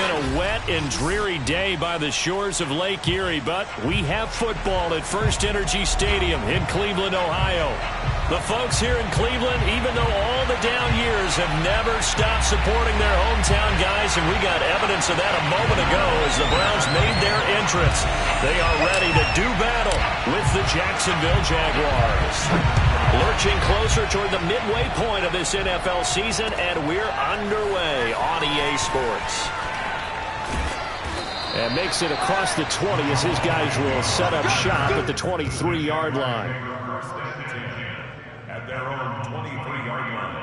been a wet and dreary day by the shores of Lake Erie, but we have football at First Energy Stadium in Cleveland, Ohio. The folks here in Cleveland, even though all the down years, have never stopped supporting their hometown guys, and we got evidence of that a moment ago as the Browns made their entrance. They are ready to do battle with the Jacksonville Jaguars. Lurching closer toward the midway point of this NFL season, and we're underway on EA Sports. And makes it across the 20 as his guys will set up shop at the 23-yard line. At their own 23-yard line.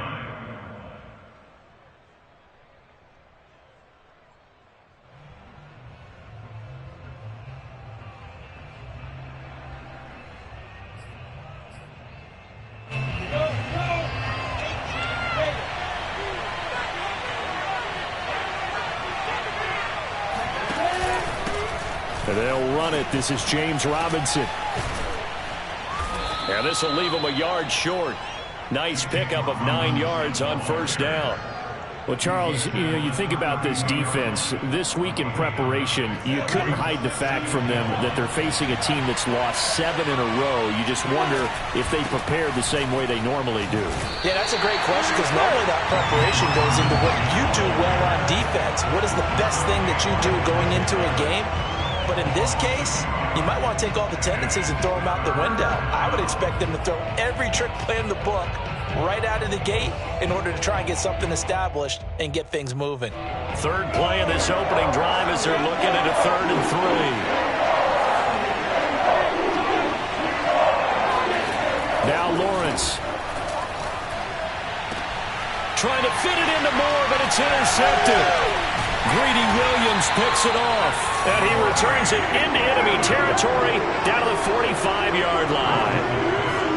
And they'll run it. This is James Robinson. And this will leave him a yard short. Nice pickup of 9 yards on first down. Well, Charles, you think about this defense. This week in preparation, you couldn't hide the fact from them that they're facing a team that's lost 7 in a row. You just wonder if they prepared the same way they normally do. Yeah, that's a great question because normally that preparation goes into what you do well on defense. What is the best thing that you do going into a game? But in this case, you might want to take all the tendencies and throw them out the window. I would expect them to throw every trick play in the book right out of the gate in order to try and get something established and get things moving. Third play of this opening drive as they're looking at a 3rd and 3. Now Lawrence. Trying to fit it into Moore, but it's intercepted. Greedy Williams picks it off, and he returns it into enemy territory down to the 45-yard line.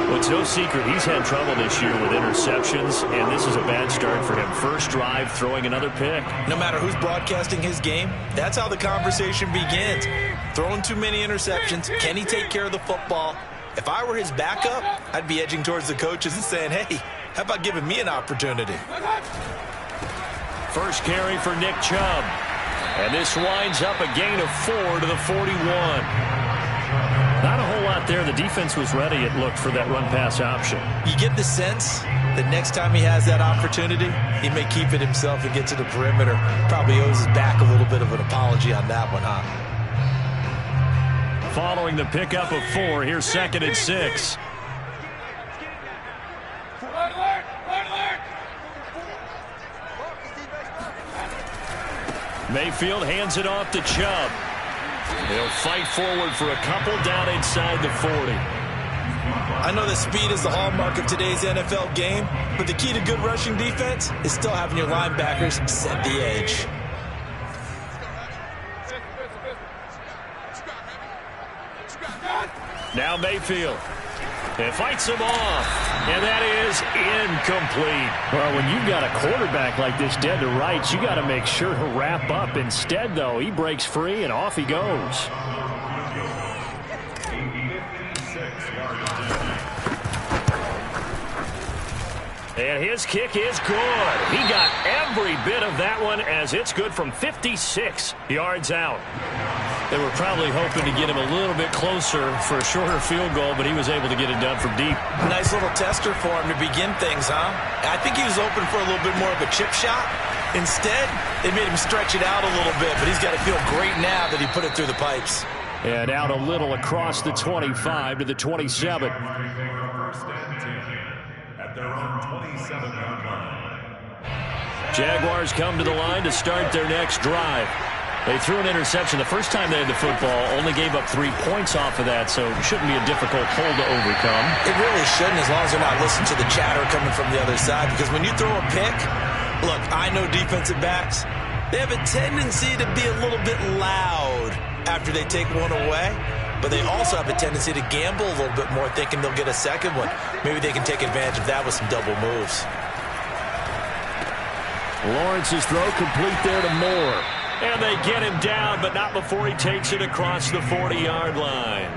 Well, it's no secret he's had trouble this year with interceptions, and this is a bad start for him. First drive, throwing another pick. No matter who's broadcasting his game, that's how the conversation begins. Throwing too many interceptions. Can he take care of the football? If I were his backup, I'd be edging towards the coaches and saying, hey, how about giving me an opportunity? First carry for Nick Chubb. And this winds up a gain of 4 to the 41. Not a whole lot there. The defense was ready, it looked, for that run-pass option. You get the sense that next time he has that opportunity, he may keep it himself and get to the perimeter. Probably owes his back a little bit of an apology on that one, huh? Following the pickup of 4, here's 2nd and 6. Mayfield hands it off to Chubb. He'll fight forward for a couple down inside the 40. I know that speed is the hallmark of today's NFL game, but the key to good rushing defense is still having your linebackers set the edge. Now Mayfield. It fights him off, and that is incomplete. Well, when you've got a quarterback like this dead to rights, you got to make sure to wrap up. Instead, though, he breaks free, and off he goes. And his kick is good. He got every bit of that one as it's good from 56 yards out. They were probably hoping to get him a little bit closer for a shorter field goal, but he was able to get it done from deep. Nice little tester for him to begin things, huh? I think he was open for a little bit more of a chip shot. Instead, they made him stretch it out a little bit, but he's got to feel great now that he put it through the pipes. And out a little across the 25 to the 27. At their own 27-yard line. Jaguars come to the line to start their next drive. They threw an interception the first time they had the football, only gave up 3 points off of that, so it shouldn't be a difficult hole to overcome. It really shouldn't, as long as they're not listening to the chatter coming from the other side, because when you throw a pick, look, I know defensive backs, they have a tendency to be a little bit loud after they take one away, but they also have a tendency to gamble a little bit more, thinking they'll get a second one. Maybe they can take advantage of that with some double moves. Lawrence's throw complete there to Moore. And they get him down, but not before he takes it across the 40-yard line.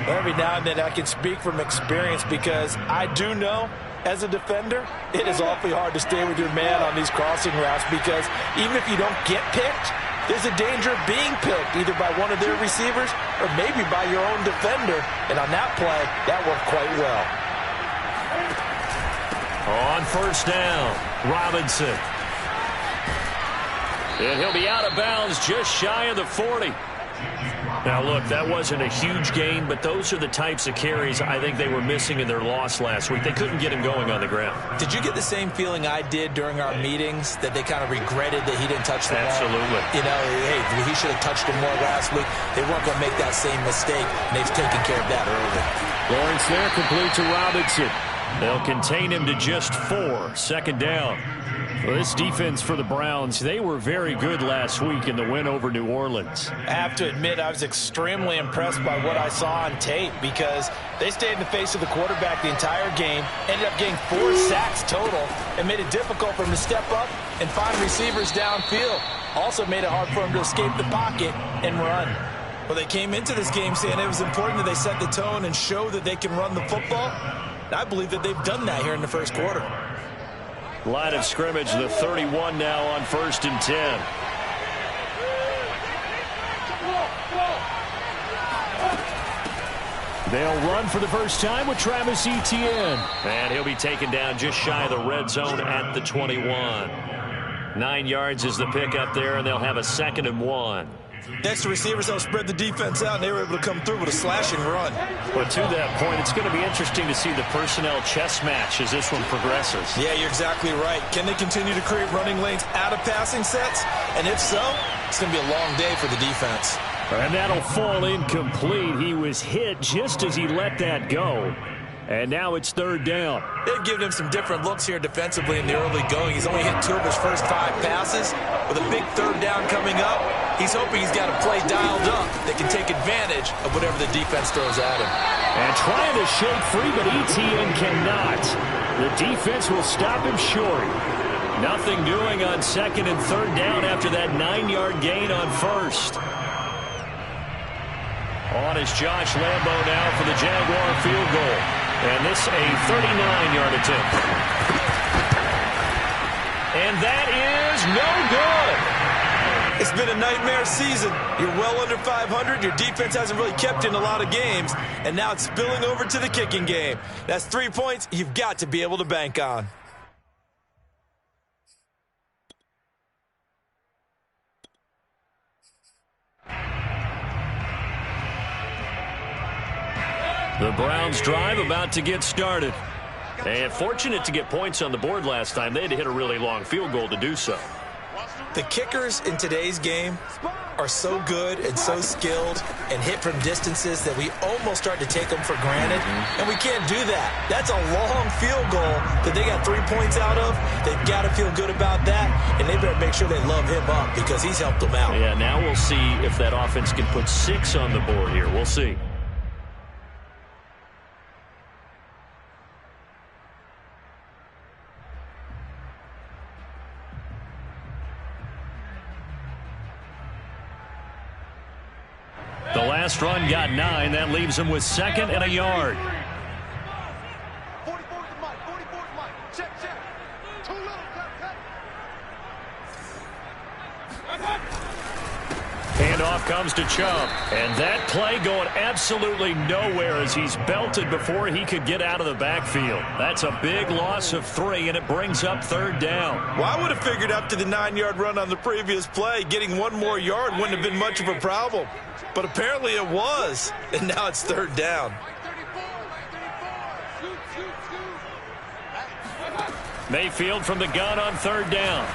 Every now and then I can speak from experience because I do know as a defender, it is awfully hard to stay with your man on these crossing routes because even if you don't get picked, there's a danger of being picked either by one of their receivers or maybe by your own defender. And on that play, that worked quite well. On first down, Robinson. And he'll be out of bounds just shy of the 40. Now, look, that wasn't a huge gain, but those are the types of carries I think they were missing in their loss last week. They couldn't get him going on the ground. Did you get the same feeling I did during our meetings, that they kind of regretted that he didn't touch the ball? Absolutely. You know, hey, he should have touched him more last week. They weren't going to make that same mistake, and they've taken care of that early. Lawrence there, complete to Robinson. They'll contain him to just 4. Second down. Well, this defense for the Browns, they were very good last week in the win over New Orleans. I have to admit, I was extremely impressed by what I saw on tape because they stayed in the face of the quarterback the entire game, ended up getting 4 sacks total, and made it difficult for him to step up and find receivers downfield. Also made it hard for him to escape the pocket and run. Well, they came into this game saying it was important that they set the tone and show that they can run the football. And I believe that they've done that here in the first quarter. Line of scrimmage, the 31 now on first and 10. They'll run for the first time with Travis Etienne. And he'll be taken down just shy of the red zone at the 21. 9 yards is the pickup there, and they'll have a 2nd and 1. Next, the receivers helped spread the defense out, and they were able to come through with a slashing run. But to that point, it's going to be interesting to see the personnel chess match as this one progresses. Yeah, you're exactly right. Can they continue to create running lanes out of passing sets? And if so, it's going to be a long day for the defense. And that'll fall incomplete. He was hit just as he let that go. And now it's 3rd down. They've given him some different looks here defensively in the early going. He's only hit 2 of his first 5 passes. With a big 3rd down coming up, he's hoping he's got a play dialed up that can take advantage of whatever the defense throws at him. And trying to shake free, but Etienne cannot. The defense will stop him short. Nothing doing on 2nd and 3rd down after that 9-yard gain on first. On is Josh Lambo now for the Jaguar field goal. And this a 39-yard attempt. And that is no good. It's been a nightmare season. You're well under 500. Your defense hasn't really kept in a lot of games. And now it's spilling over to the kicking game. That's 3 points you've got to be able to bank on. The Browns drive about to get started. And fortunate to get points on the board last time. They had to hit a really long field goal to do so. The kickers in today's game are so good and so skilled and hit from distances that we almost start to take them for granted. And we can't do that. That's a long field goal that they got 3 points out of. They've got to feel good about that. And they better make sure they love him up because he's helped them out. Yeah, now we'll see if that offense can put 6 on the board here. We'll see. The last run got 9. That leaves him with 2nd and a yard. Handoff comes to Chubb. And that play going absolutely nowhere as he's belted before he could get out of the backfield. That's a big loss of 3, and it brings up 3rd down. Well, I would have figured after the 9-yard run on the previous play, getting 1 more yard wouldn't have been much of a problem. But apparently it was, and now it's 3rd down. Mayfield from the gun on 3rd down.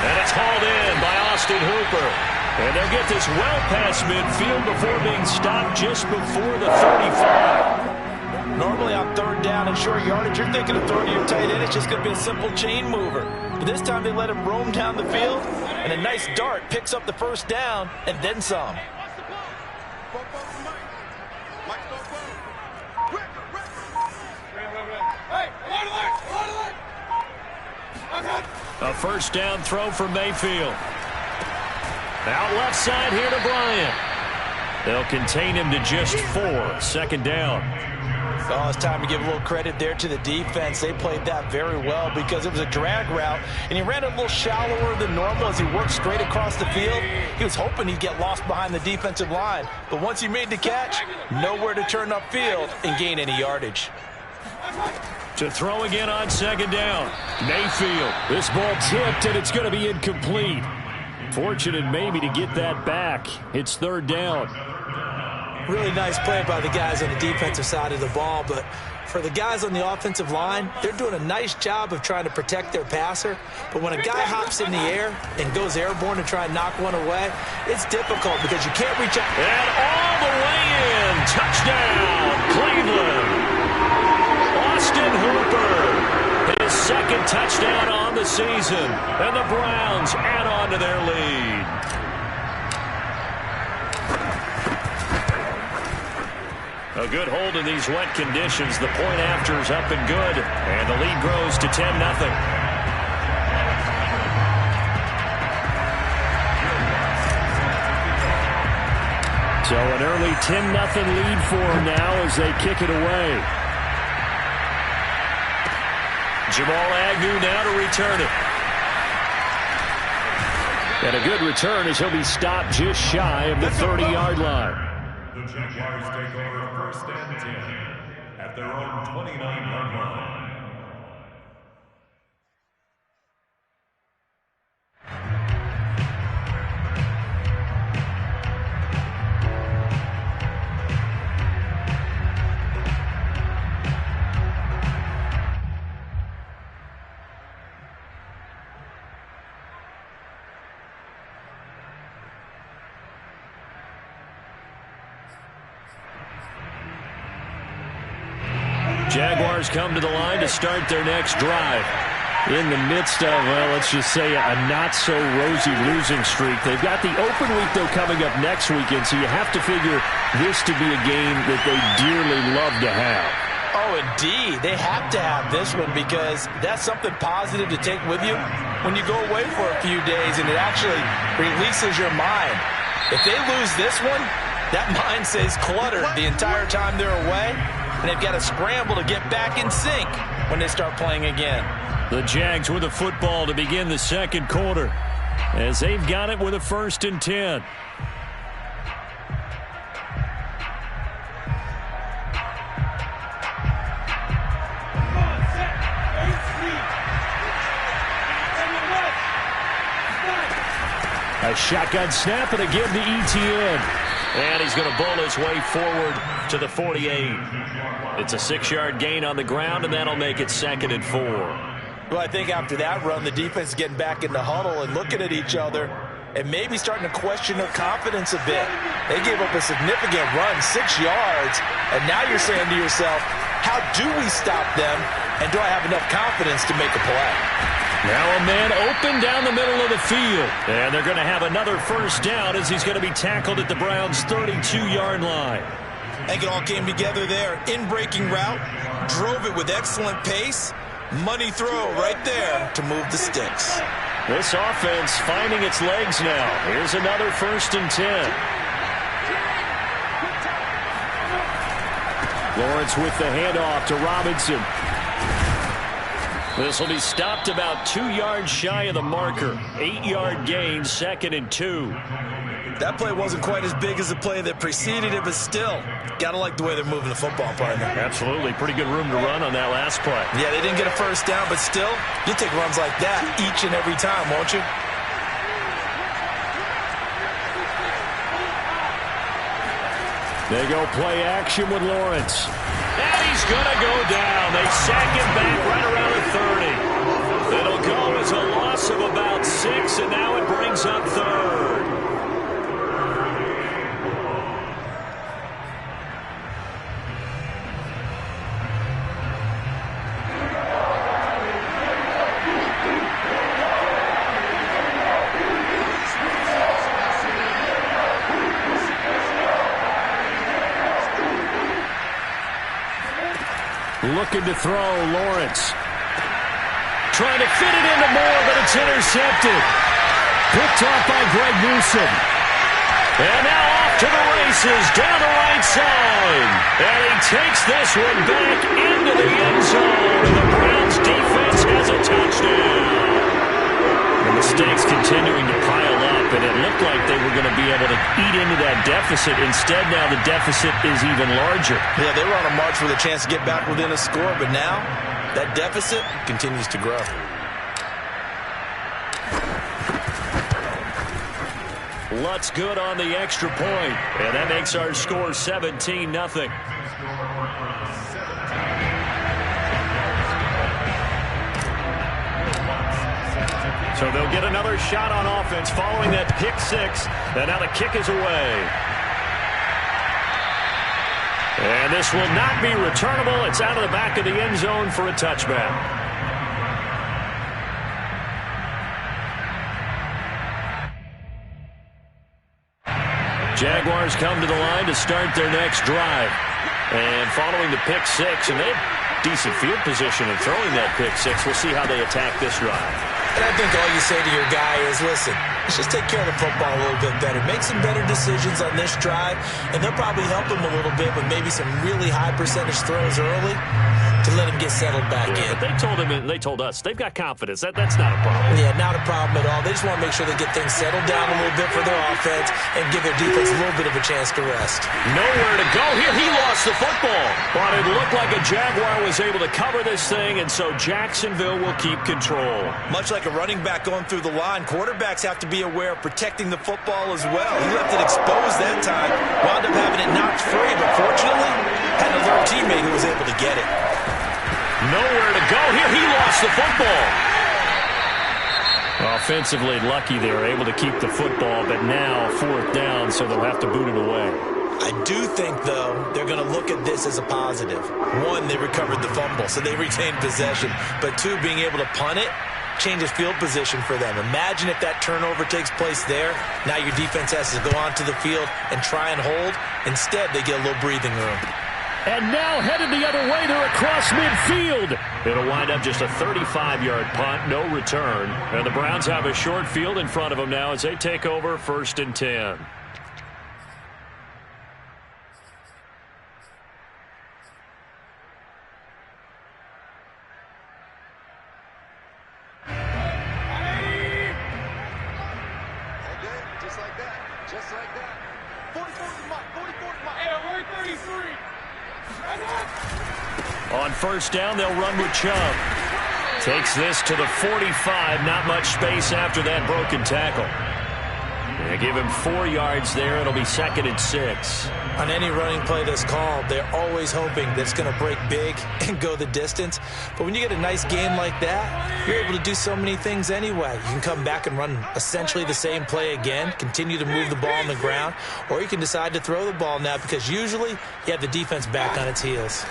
And it's hauled in by Austin Hooper. And they'll get this well past midfield before being stopped just before the 35. Normally on 3rd down and short yardage, you're thinking of throwing to your tight end. It's just going to be a simple chain mover. But this time they let him roam down the field, and a nice dart picks up the 1st down and then some. A 1st down throw for Mayfield. Out left side here to Bryant. They'll contain him to just 4. 2nd down. Oh, it's time to give a little credit there to the defense. They played that very well because it was a drag route, and he ran a little shallower than normal as he worked straight across the field. He was hoping he'd get lost behind the defensive line, but once he made the catch, nowhere to turn upfield and gain any yardage. To throw again on second down. Mayfield. This ball tipped, and it's going to be incomplete. Fortunate maybe to get that back. It's third down. Really nice play by the guys on the defensive side of the ball, but for the guys on the offensive line, they're doing a nice job of trying to protect their passer. But when a guy hops in the air and goes airborne to try and knock one away, it's difficult because you can't reach out. And all the way in. Touchdown, Cleveland. Austin Hooper. His second touchdown on the season. And the Browns add on to their lead. A good hold in these wet conditions. The point after is up and good. And the lead grows to 10-0. So an early 10-0 lead for them now as they kick it away. Jamal Agnew now to return it. And a good return as he'll be stopped just shy of the 30-yard line. The Jaguars take over first and 10 at their own 29-yard line. Jaguars come to the line to start their next drive. In the midst of, well, let's just say a not-so-rosy losing streak. They've got the open week, though, coming up next weekend, so you have to figure this to be a game that they dearly love to have. Oh, indeed. They have to have this one because that's something positive to take with you when you go away for a few days, and it actually releases your mind. If they lose this one, that mind stays cluttered the entire time they're away, and they've got to scramble to get back in sync when they start playing again. The Jags with the football to begin the second quarter as they've got it with a 1st and 10. A shotgun snap and a give to ETN. And he's going to bowl his way forward to the 48. It's a 6-yard gain on the ground, and that'll make it 2nd and 4. Well, I think after that run, the defense is getting back in the huddle and looking at each other and maybe starting to question their confidence a bit. They gave up a significant run, 6 yards, and now you're saying to yourself, how do we stop them, and do I have enough confidence to make a play? Now a man open down the middle of the field. And they're going to have another 1st down as he's going to be tackled at the Browns' 32-yard line. I think it all came together there. In-breaking route, drove it with excellent pace. Money throw right there to move the sticks. This offense finding its legs now. Here's another 1st and 10. Lawrence with the handoff to Robinson. This will be stopped about 2 yards shy of the marker. 8-yard gain, 2nd and 2. That play wasn't quite as big as the play that preceded it, but still, got to like the way they're moving the football, partner. Absolutely. Pretty good room to run on that last play. Yeah, they didn't get a 1st down, but still, you'll take runs like that each and every time, won't you? They go play action with Lawrence. And he's going to go down. They sack him back right around the 30. It'll go as a loss of about 6, and now it brings up 3rd. Looking to throw, Lawrence. Trying to fit it into Moore, but it's intercepted. Picked off by Greg Newsome. And now off to the races down the right side. And he takes this one back into the end zone. And the Browns defense has a touchdown. The mistakes continuing to pile up, and it looked like they were going to be able to eat into that deficit. Instead, now the deficit is even larger. Yeah, they were on a march with a chance to get back within a score, but now that deficit continues to grow. Lutz good on the extra point, and that makes our score 17-0. So they'll get another shot on offense following that pick six, and now the kick is away. And this will not be returnable. It's out of the back of the end zone for a touchback. Jaguars come to the line to start their next drive. And following the pick six, and they have decent field position in throwing that pick six. We'll see how they attack this drive. And I think all you say to your guy is, listen, let's just take care of the football a little bit better. Make some better decisions on this drive, and they'll probably help him a little bit with maybe some really high percentage throws early to let him get settled back in. But they told him, and they told us, they've got confidence. That's not a problem. Yeah, not a problem at all. They just want to make sure they get things settled down a little bit for their offense and give their defense a little bit of a chance to rest. Nowhere to go here. He lost the football. But it looked like a Jaguar was able to cover this thing, and so Jacksonville will keep control. Much like a running back going through the line, quarterbacks have to be aware of protecting the football as well. He left it exposed that time, wound up having it knocked free, but fortunately had an alert teammate who was able to get it. Nowhere to go here. He lost the football. Offensively lucky they were able to keep the football, but now fourth down, so they'll have to boot it away. I do think, though, they're going to look at this as a positive. One, they recovered the fumble, so they retained possession. But two, being able to punt it changes field position for them. Imagine if that turnover takes place there. Now your defense has to go onto the field and try and hold. Instead, they get a little breathing room. And now headed the other way, they're across midfield. It'll wind up just a 35-yard punt, no return. And the Browns have a short field in front of them now as they take over 1st and 10. Just like that. Just like that. 44's mine. 44's mine. Hey, we're 33. On 1st down, they'll run with Chubb. Takes this to the 45. Not much space after that broken tackle. They give him 4 yards there. It'll be 2nd and 6. On any running play that's called, they're always hoping that it's going to break big and go the distance. But when you get a nice game like that, you're able to do so many things anyway. You can come back and run essentially the same play again, continue to move the ball on the ground, or you can decide to throw the ball now because usually you have the defense back on its heels.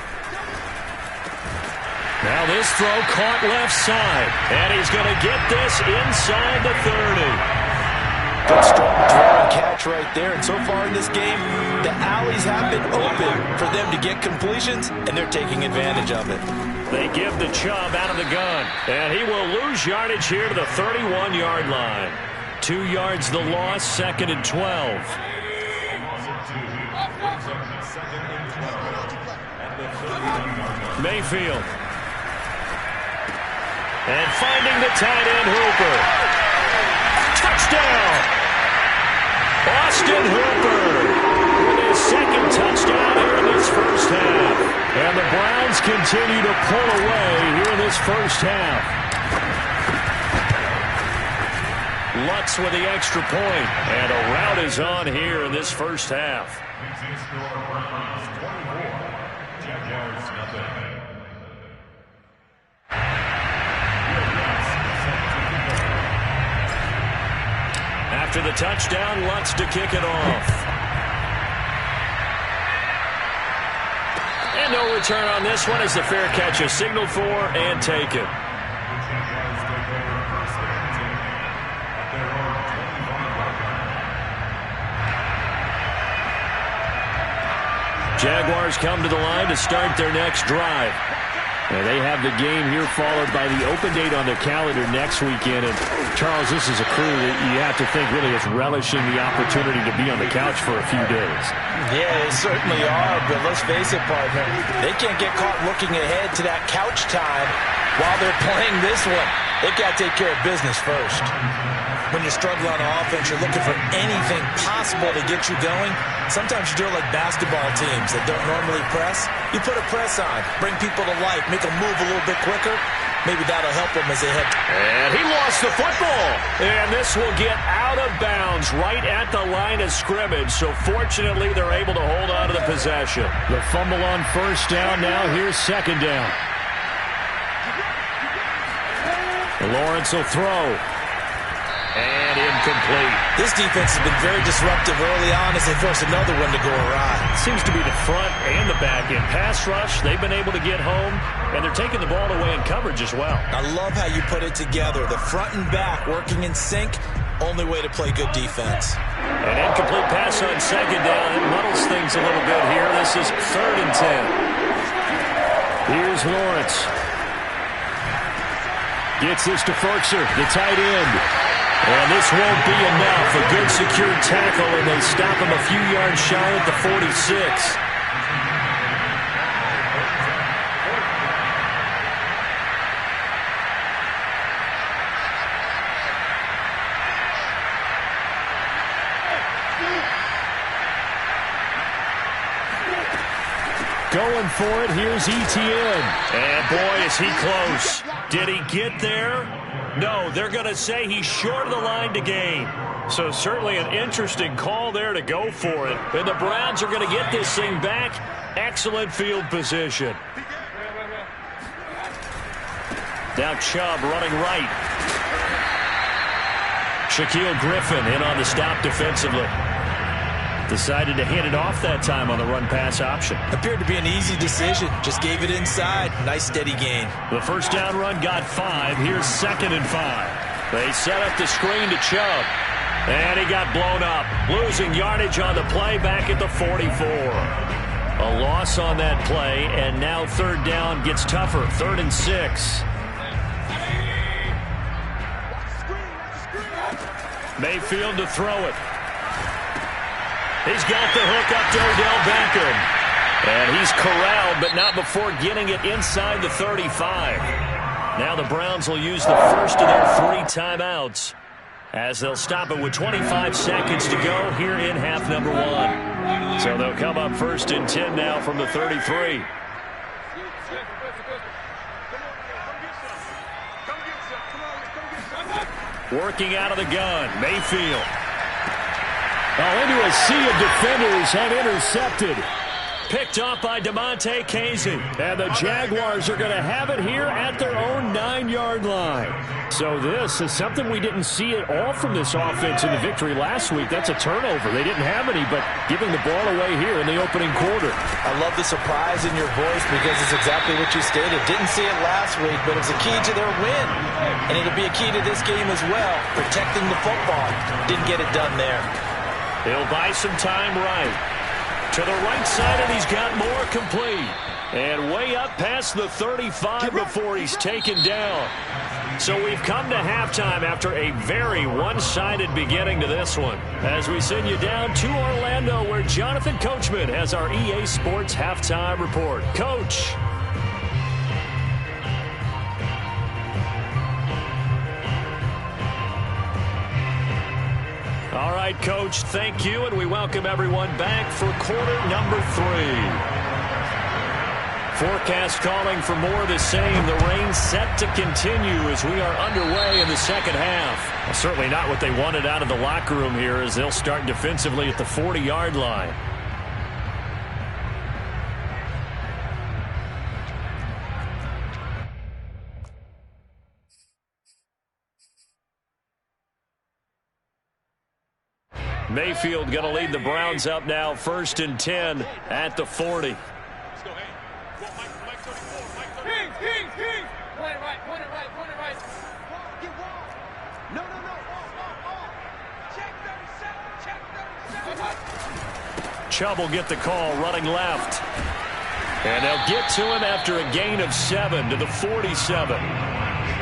Now this throw caught left side, and he's going to get this inside the 30. Good strong throw and catch right there. And so far in this game, the alleys have been open for them to get completions, and they're taking advantage of it. They give the Chubb out of the gun, and he will lose yardage here to the 31-yard line. 2 yards the loss, 2nd and 12. Mayfield. And finding the tight end, Hooper. Touchdown! Austin Hooper with his 2nd touchdown here in this first half. And the Browns continue to pull away here in this first half. Lutz with the extra point. And a rout is on here in this first half. After the touchdown, Lutz to kick it off. And no return on this one as the fair catch is signaled for and taken. Jaguars come to the line to start their next drive. And they have the game here followed by the open date on their calendar next weekend. And, Charles, this is a crew that you have to think really is relishing the opportunity to be on the couch for a few days. Yeah, they certainly are, but let's face it, partner. They can't get caught looking ahead to that couch time while they're playing this one. They've got to take care of business first. When you're struggling on offense, you're looking for anything possible to get you going. Sometimes you do it like basketball teams that don't normally press. You put a press on, bring people to life, make them move a little bit quicker. Maybe that'll help them as they head. And he lost the football. And this will get out of bounds right at the line of scrimmage. So fortunately, they're able to hold on to the possession. The fumble on first down now. Here's second down. Lawrence will throw. And incomplete. This defense has been very disruptive early on as they force another one to go awry. Seems to be the front and the back end. Pass rush, they've been able to get home, and they're taking the ball away in coverage as well. I love how you put it together. The front and back working in sync, only way to play good defense. An incomplete pass on second down. It muddles things a little bit here. This is 3rd and 10. Here's Lawrence. Gets this to Ferkser, the tight end. And this won't be enough. A good secure tackle, and they stop him a few yards shy at the 46. Going for it, here's ETN. And boy, is he close. Did he get there? No, they're going to say he's short of the line to gain. So certainly an interesting call there to go for it. And the Browns are going to get this thing back. Excellent field position. Now Chubb running right. Shaquille Griffin in on the stop defensively. Decided to hand it off that time on the run-pass option. Appeared to be an easy decision. Just gave it inside. Nice steady gain. The first down run got 5. Here's 2nd and 5. They set up the screen to Chubb. And he got blown up. Losing yardage on the play back at the 44. A loss on that play, and now 3rd down gets tougher. 3rd and 6. Mayfield to throw it. He's got the hook up to Odell Beckham. And he's corralled, but not before getting it inside the 35. Now the Browns will use the first of their 3 timeouts as they'll stop it with 25 seconds to go here in half number 1. So they'll come up 1st and 10 now from the 33. Working out of the gun, Mayfield. Into a sea of defenders and intercepted. Picked off by DeMonte Casey. And the Jaguars are going to have it here at their own 9-yard line. So this is something we didn't see at all from this offense in the victory last week. That's a turnover. They didn't have any, but giving the ball away here in the opening quarter. I love the surprise in your voice because it's exactly what you stated. Didn't see it last week, but it was a key to their win. And it'll be a key to this game as well, protecting the football. Didn't get it done there. He'll buy some time right. To the right side, and he's got more complete. And way up past the 35 before he's taken down. So we've come to halftime after a very one-sided beginning to this one. As we send you down to Orlando, where Jonathan Coachman has our EA Sports Halftime Report. Coach. All right, Coach, thank you, and we welcome everyone back for quarter number 3. Forecast calling for more of the same. The rain set to continue as we are underway in the second half. Well, certainly not what they wanted out of the locker room here as they'll start defensively at the 40-yard line. Mayfield going to lead the Browns up now, 1st and 10 at the 40. Let's go, hey. Go, Mike 34, Mike 34. King. Point it right. Get wall. No. Check 37. Chubb will get the call, running left. And they'll get to him after a gain of 7 to the 47.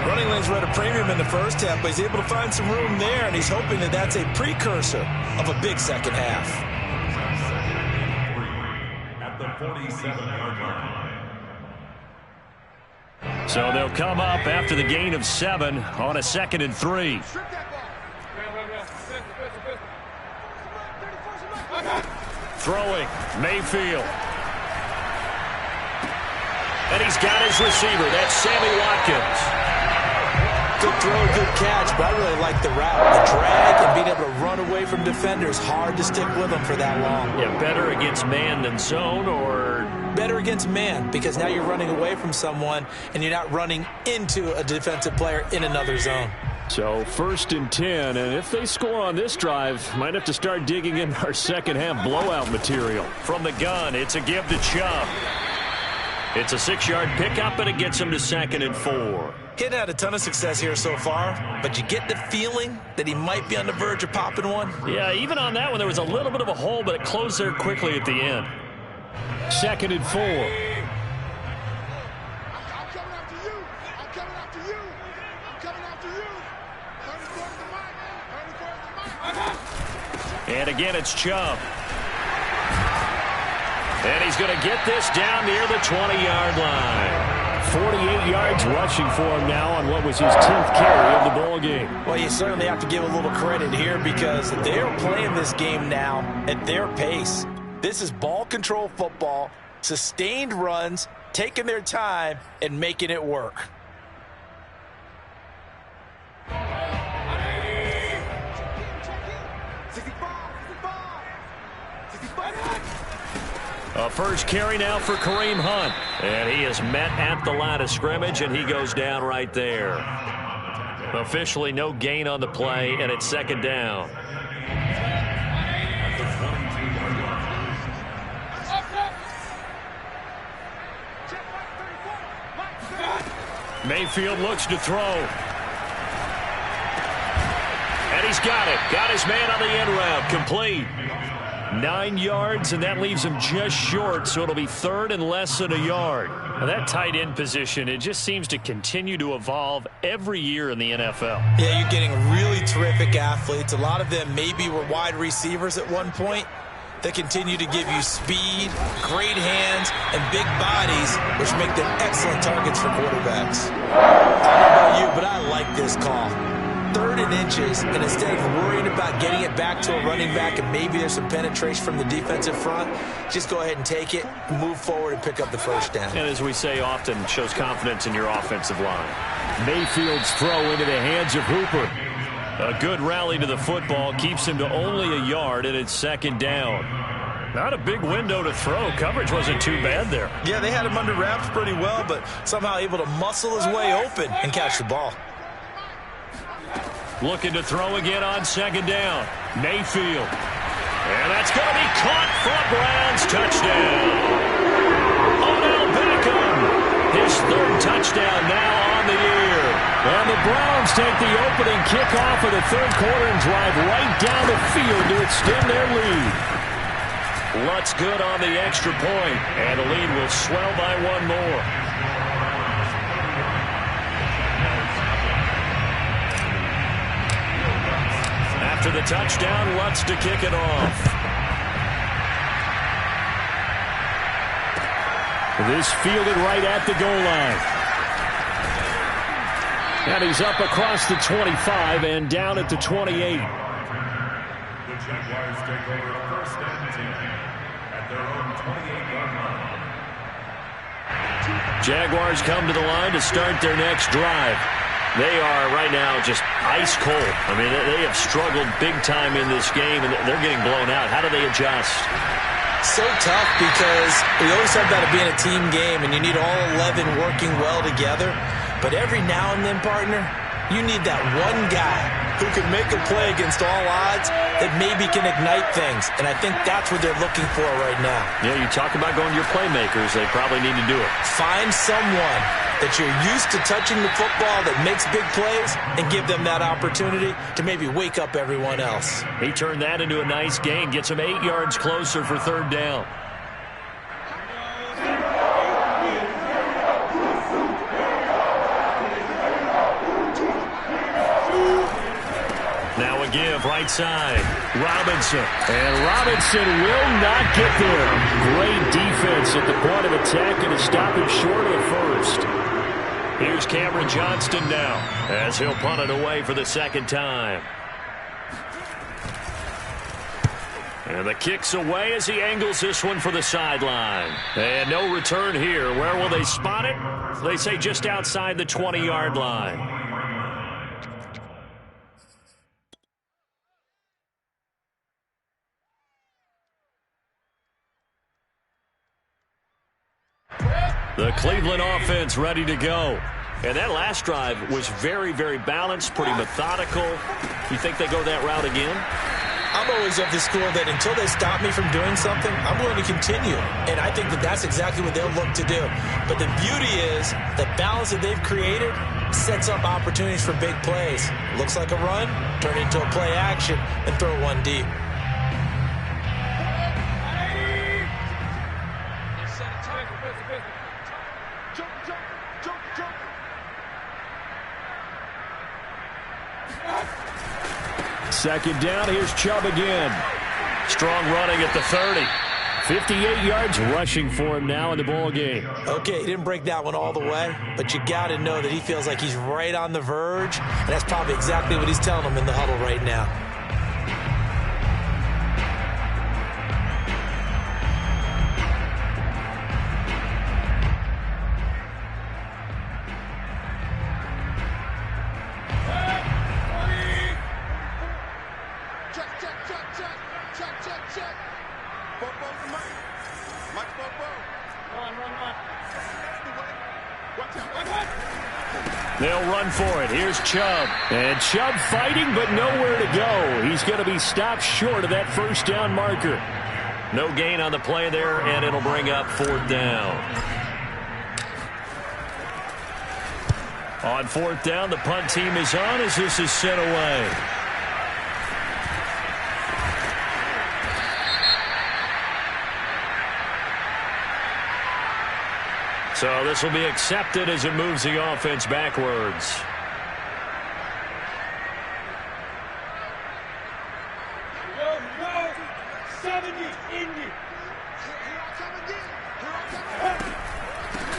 Running lanes were at a premium in the first half, but he's able to find some room there, and he's hoping that that's a precursor of a big second half. At the 47-yard line. So they'll come up after the gain of 7 on a 2nd and 3. Throwing, Mayfield. And he's got his receiver. That's Sammy Watkins. Good throw, good catch, but I really like the route. The drag and being able to run away from defenders, hard to stick with them for that long. Yeah, better against man than zone, or? Better against man, because now you're running away from someone and you're not running into a defensive player in another zone. So 1st and 10, and if they score on this drive, might have to start digging in our second half blowout material. From the gun, it's a give to Chubb. It's a 6-yard pickup, and it gets him to 2nd and 4. He'd had a ton of success here so far, but you get the feeling that he might be on the verge of popping one. Yeah, even on that one, there was a little bit of a hole, but it closed there quickly at the end. 2nd and 4. I'm coming after you. I'm coming after you. I'm coming after you. 34 the mic. And again, it's Chubb. And he's going to get this down near the 20-yard line. 48 yards rushing for him now on what was his 10th carry of the ball game. Well, you certainly have to give a little credit here because they're playing this game now at their pace. This is ball control football, sustained runs, taking their time, and making it work. A first carry now for Kareem Hunt. And he is met at the line of scrimmage, and he goes down right there. Officially no gain on the play, and it's 2nd down. Mayfield looks to throw. And he's got it. Got his man on the end route. Complete. 9 yards, and that leaves him just short, so it'll be 3rd and less than a yard. Now that tight end position, it just seems to continue to evolve every year in the NFL. Yeah, you're getting really terrific athletes. A lot of them maybe were wide receivers at one point. They continue to give you speed, great hands, and big bodies, which make them excellent targets for quarterbacks. I don't know about you, but I like this call. 3rd and inches, and instead of worrying about getting it back to a running back and maybe there's some penetration from the defensive front, just go ahead and take it, move forward, and pick up the first down. And as we say often, shows confidence in your offensive line. Mayfield's throw into the hands of Hooper. A good rally to the football keeps him to only a yard, and it's 2nd down. Not a big window to throw. Coverage wasn't too bad there. Yeah, they had him under wraps pretty well, but somehow able to muscle his way open and catch the ball. Looking to throw again on 2nd down. Mayfield. And that's going to be caught for a Browns touchdown. Odell Beckham. His 3rd touchdown now on the year. And the Browns take the opening kickoff of the 3rd quarter and drive right down the field to extend their lead. Lutz good on the extra point, and the lead will swell by 1 more. After the touchdown, Lutz to kick it off. This fielded right at the goal line. And he's up across the 25 and down at the 28. The Jaguars take over 1st and 10 at their own 28-yard line. Jaguars come to the line to start their next drive. They are right now just ice cold. I mean, they have struggled big time in this game, and they're getting blown out. How do they adjust? So tough because we always talk about it being a team game, and you need all 11 working well together. But every now and then, partner, you need that one guy who can make a play against all odds that maybe can ignite things. And I think that's what they're looking for right now. Yeah, you talk about going to your playmakers. They probably need to do it. Find someone that you're used to touching the football that makes big plays and give them that opportunity to maybe wake up everyone else. He turned that into a nice gain, gets him 8 yards closer for 3rd down. Now a give, right side. Robinson. And Robinson will not get there. Great defense at the point of attack and to stop him short of the first. Here's Cameron Johnston now as he'll punt it away for the second time. And the kick's away as he angles this one for the sideline. And no return here. Where will they spot it? They say just outside the 20-yard line. The Cleveland offense ready to go. And that last drive was very, very balanced, pretty methodical. You think they go that route again? I'm always of the school that until they stop me from doing something, I'm going to continue. And I think that that's exactly what they'll look to do. But the beauty is the balance that they've created sets up opportunities for big plays. Looks like a run, turn it into a play action, and throw one deep. Second down, here's Chubb again. Strong running at the 30. 58 yards rushing for him now in the ball game. Okay, he didn't break that one all the way, but you got to know that he feels like he's right on the verge, and that's probably exactly what he's telling them in the huddle right now. They'll run for it. Here's Chubb. And Chubb fighting, but nowhere to go. He's going to be stopped short of that first down marker. No gain on the play there, and it'll bring up fourth down. On fourth down, the punt team is on as this is sent away. So this will be accepted as it moves the offense backwards.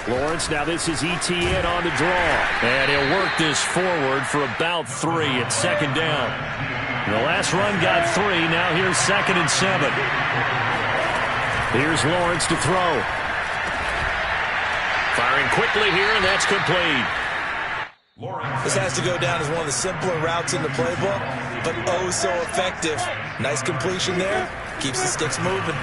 Lawrence, now this is ETN on the draw. And he'll work this forward for about 3 at second down. The last run got 3. Now here's 2nd and 7. Here's Lawrence to throw. Firing quickly here, and that's complete. This has to go down as one of the simpler routes in the playbook, but oh so effective. Nice completion there. Keeps the sticks moving.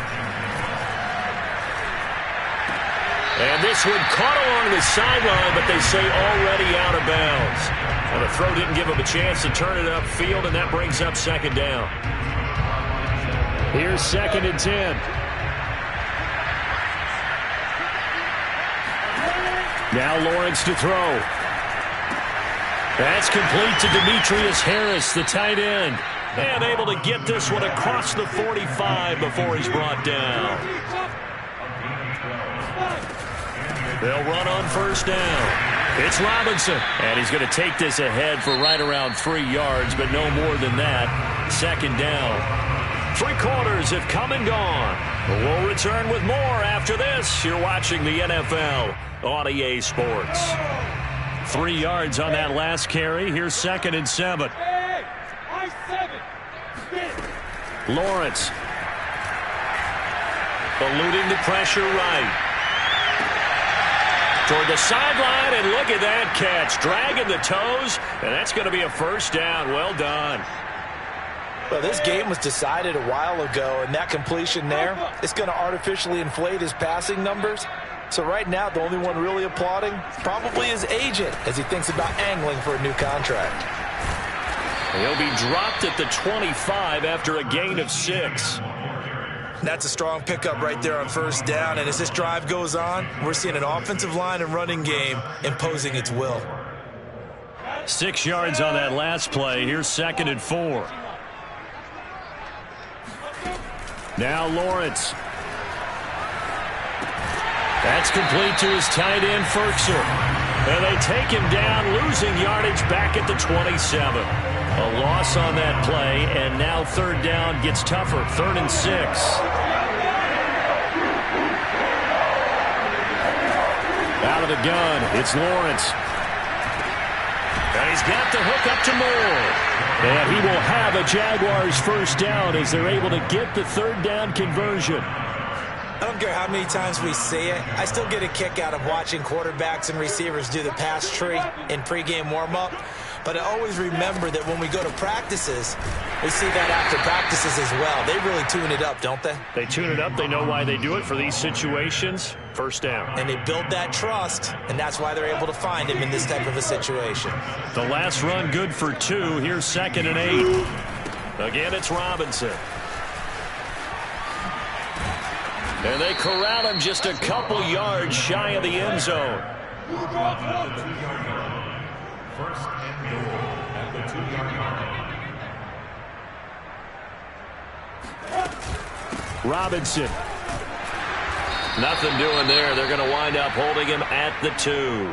And this one caught along the sideline, but they say already out of bounds. And the throw didn't give him a chance to turn it upfield, and that brings up second down. Here's 2nd and 10. Now Lawrence to throw. That's complete to Demetrius Harris, the tight end. And able to get this one across the 45 before he's brought down. They'll run on first down. It's Robinson. And he's going to take this ahead for right around 3 yards, but no more than that. Second down. 3 quarters have come and gone. We'll return with more after this. You're watching the NFL on EA Sports. 3 yards on that last carry. Here's 2nd and 7. Lawrence. Eluding the pressure right. Toward the sideline, and look at that catch. Dragging the toes, and that's going to be a first down. Well done. Well, this game was decided a while ago, and that completion there, it's going to artificially inflate his passing numbers. So right now, the only one really applauding probably his agent as he thinks about angling for a new contract. He'll be dropped at the 25 after a gain of 6. That's a strong pickup right there on first down, and as this drive goes on, we're seeing an offensive line and running game imposing its will. 6 yards on that last play. Here's 2nd and 4. Now Lawrence. That's complete to his tight end, Ferkser. And they take him down, losing yardage back at the 27. A loss on that play, and now third down gets tougher. 3rd and 6. Out of the gun, it's Lawrence. And he's got the hook up to Moore. And he will have a Jaguars first down as they're able to get the third down conversion. I don't care how many times we see it. I still get a kick out of watching quarterbacks and receivers do the pass tree in pregame warm-up. But I always remember that when we go to practices, we see that after practices as well. They really tune it up, don't they? They tune it up. They know why they do it for these situations. First down. And they build that trust, and that's why they're able to find him in this type of a situation. The last run good for 2. Here's 2nd and 8. Again, it's Robinson. And they corral him just a couple yards shy of the end zone. First and goal at the 2-yard line. Robinson. Nothing doing there. They're going to wind up holding him at the 2.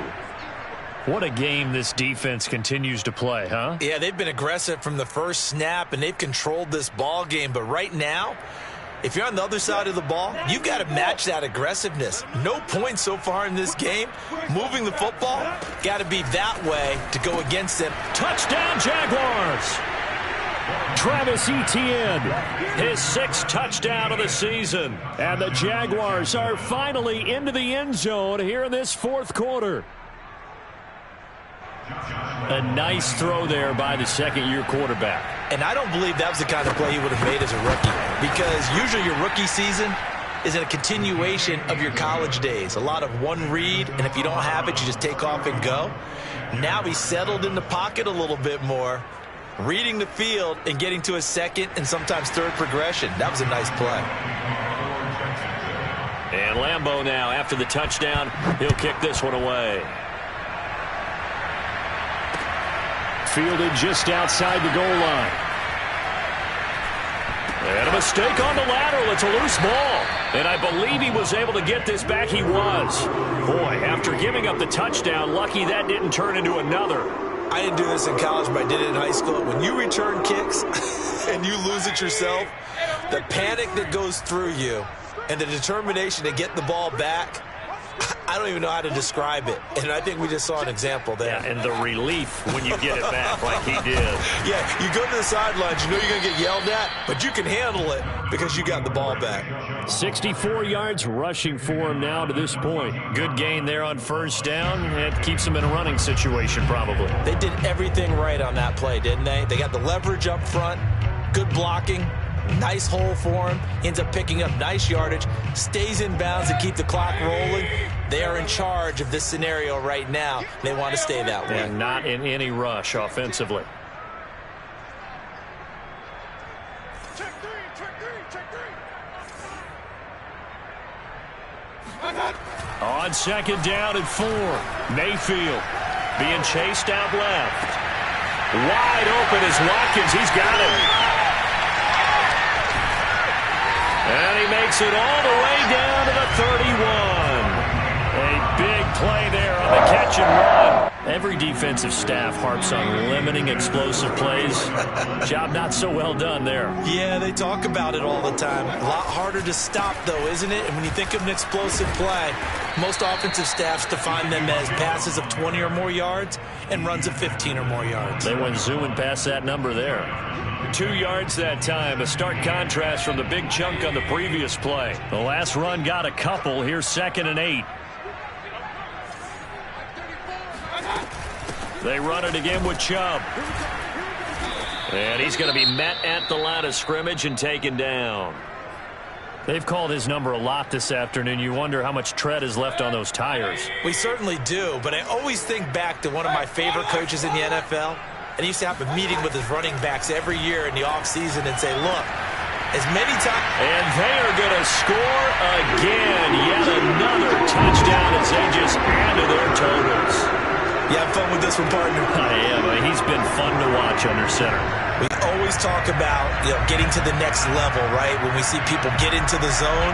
What a game this defense continues to play, huh? Yeah, they've been aggressive from the first snap, and they've controlled this ball game. But right now, if you're on the other side of the ball, you've got to match that aggressiveness. No points so far in this game. Moving the football, got to be that way to go against them. Touchdown, Jaguars! Travis Etienne, his 6th touchdown of the season. And the Jaguars are finally into the end zone here in this 4th quarter. A nice throw there by the second-year quarterback. And I don't believe that was the kind of play he would have made as a rookie, because usually your rookie season is a continuation of your college days. A lot of one read, and if you don't have it, you just take off and go. Now he's settled in the pocket a little bit more, reading the field and getting to a second and sometimes third progression. That was a nice play. And Lambeau now, after the touchdown, he'll kick this one away. Fielded just outside the goal line. And a mistake on the lateral. It's a loose ball. And I believe he was able to get this back. He was. Boy, after giving up the touchdown, lucky that didn't turn into another. I didn't do this in college, but I did it in high school. When you return kicks and you lose it yourself, the panic that goes through you and the determination to get the ball back, I don't even know how to describe it. And I think we just saw an example there. Yeah, and the relief when you get it back like he did. Yeah, you go to the sidelines, you know you're going to get yelled at, but you can handle it because you got the ball back. 64 yards rushing for him now to this point. Good gain there on first down. It keeps him in a running situation probably. They did everything right on that play, didn't they? They got the leverage up front, good blocking, nice hole for him, ends up picking up nice yardage, stays in bounds to keep the clock rolling. They are in charge of this scenario right now. They want to stay that way. And not in any rush offensively. Check three. On second down and 4. Mayfield being chased out left. Wide open is Watkins. He's got it. And he makes it all the way down to the 31. A big play there on the catch and run. Every defensive staff harps on limiting explosive plays. Job not so well done there. Yeah, they talk about it all the time. A lot harder to stop, though, isn't it? And when you think of an explosive play, most offensive staffs define them as passes of 20 or more yards and runs of 15 or more yards. They went zooming past that number there. 2 yards that time, a stark contrast from the big chunk on the previous play. The last run got a couple. Here's 2nd and 8. They run it again with Chubb. And he's going to be met at the line of scrimmage and taken down. They've called his number a lot this afternoon. You wonder how much tread is left on those tires. We certainly do, but I always think back to one of my favorite coaches in the NFL. And he used to have a meeting with his running backs every year in the offseason and say, look, as many times... And they are going to score again. Yet another touchdown as they just add to their totals. You have fun with this one, partner? I am. He's been fun to watch under center. We always talk about, getting to the next level, right? When we see people get into the zone,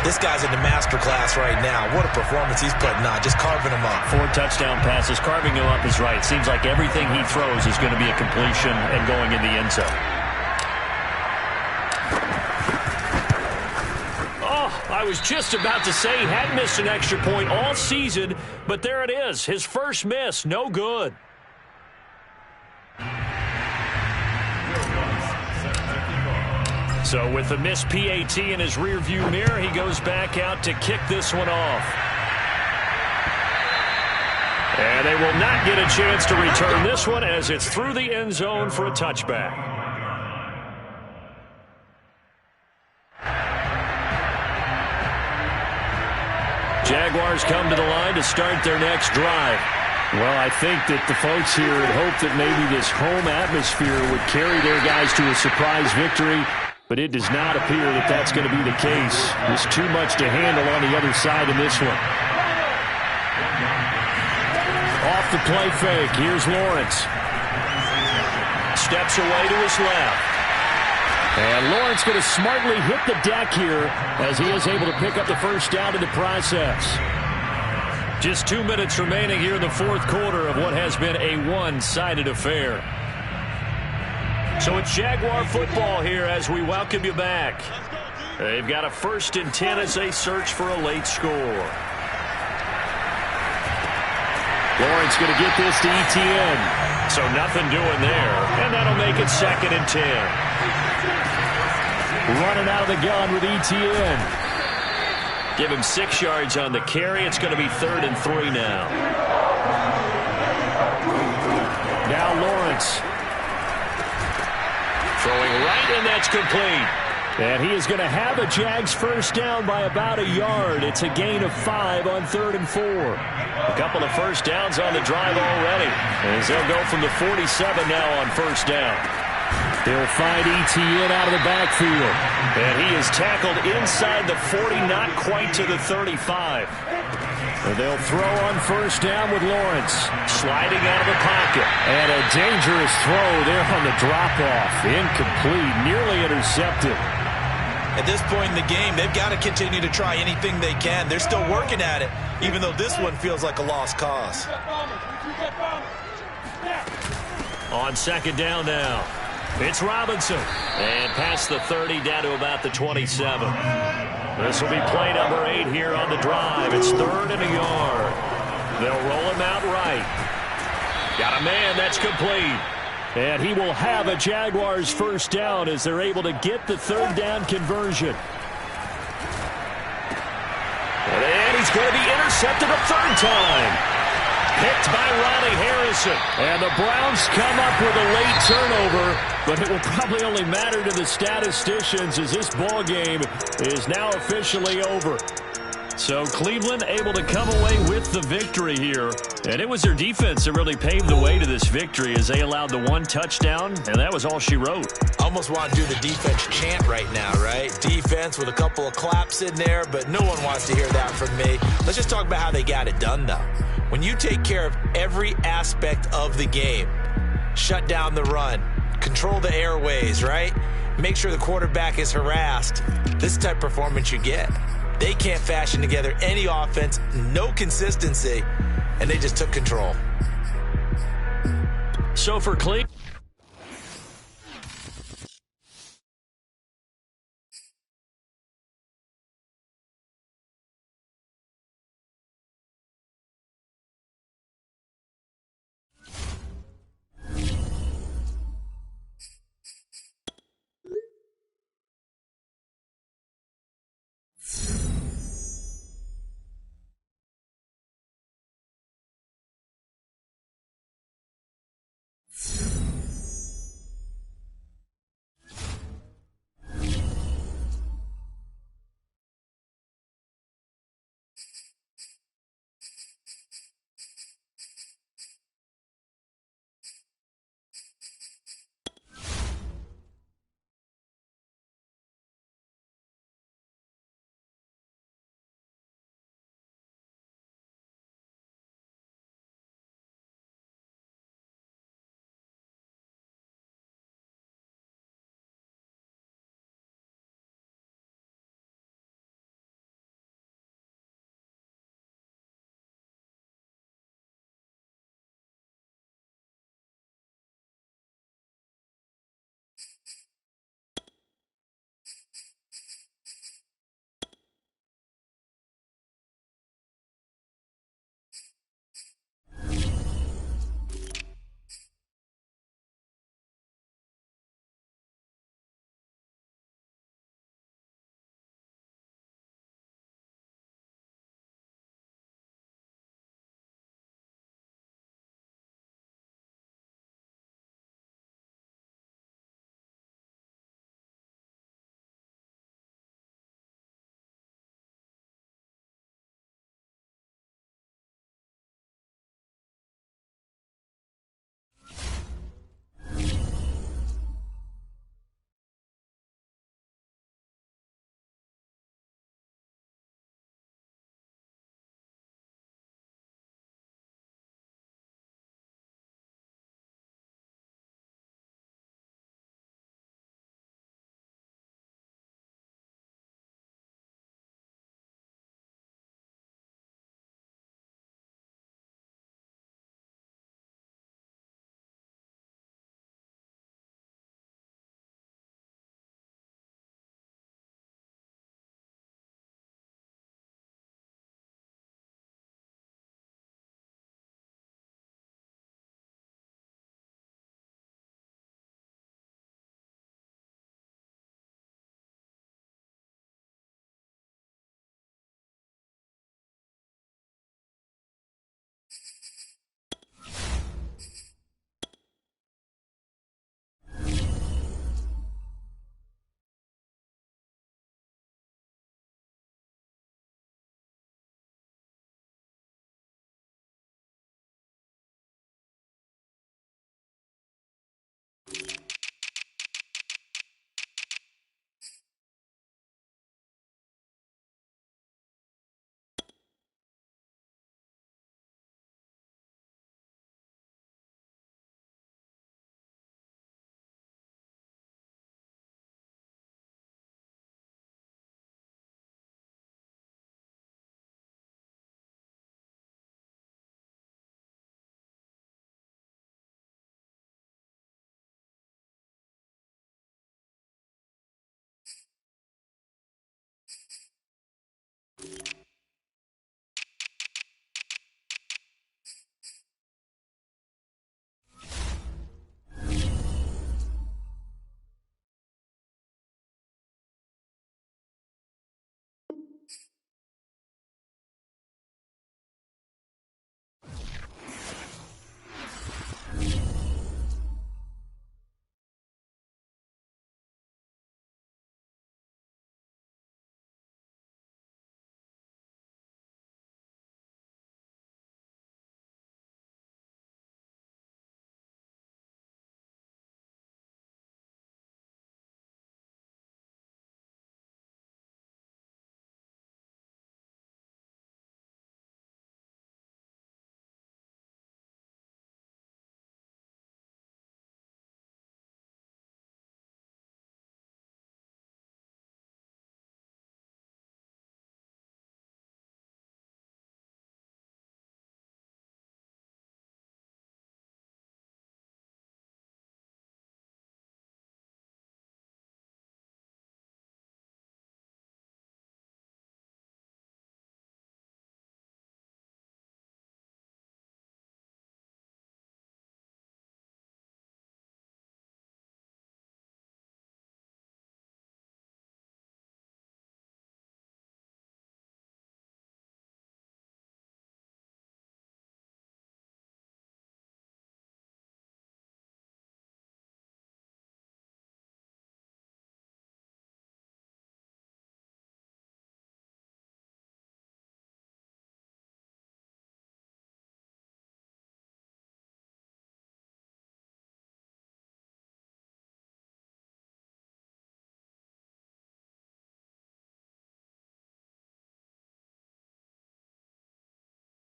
this guy's in the master class right now. What a performance he's putting on, just carving them up. 4 touchdown passes. Carving him up is right. Seems like everything he throws is going to be a completion and going in the end zone. I was just about to say he hadn't missed an extra point all season, but there it is. His first miss, no good. So with the missed PAT in his rearview mirror, he goes back out to kick this one off. And they will not get a chance to return this one as it's through the end zone for a touchback. Jaguars come to the line to start their next drive. Well, I think that the folks here had hoped that maybe this home atmosphere would carry their guys to a surprise victory, but it does not appear that that's going to be the case. There's too much to handle on the other side in this one. Off the play fake, here's Lawrence. Steps away to his left. And Lawrence going to smartly hit the deck here as he is able to pick up the first down in the process. Just 2 minutes remaining here in the fourth quarter of what has been a one-sided affair. So it's Jaguar football here as we welcome you back. They've got a 1st and 10 as they search for a late score. Lawrence going to get this to ETN. So nothing doing there. And that'll make it 2nd and 10. Running out of the gun with ETN. Give him 6 yards on the carry. It's going to be 3rd and 3 now. Now Lawrence. Throwing right, and that's complete. And he is going to have a Jags first down by about a yard. It's a gain of 5 on 3rd and 4. A couple of first downs on the drive already. As they'll go from the 47 now on first down. They'll find ETN out of the backfield. And he is tackled inside the 40, not quite to the 35. And they'll throw on first down with Lawrence. Sliding out of the pocket. And a dangerous throw there on the drop-off. Incomplete, nearly intercepted. At this point in the game, they've got to continue to try anything they can. They're still working at it, even though this one feels like a lost cause. On 2nd down now. It's Robinson. And past the 30 down to about the 27. This will be play number 8 here on the drive. It's 3rd and a yard. They'll roll him out right. Got a man, that's complete. And he will have a Jaguars first down as they're able to get the 3rd down conversion. And he's going to be intercepted a 3rd time. Picked by Ronnie Harrison. And the Browns come up with a late turnover, but it will probably only matter to the statisticians as this ball game is now officially over. So Cleveland able to come away with the victory here. And it was their defense that really paved the way to this victory as they allowed the 1 touchdown, and that was all she wrote. Almost want to do the defense chant right now, right? Defense with a couple of claps in there, but no one wants to hear that from me. Let's just talk about how they got it done, though. When you take care of every aspect of the game, shut down the run, control the airways, right? Make sure the quarterback is harassed. This type of performance you get. They can't fashion together any offense, no consistency, and they just took control. So for Cleveland.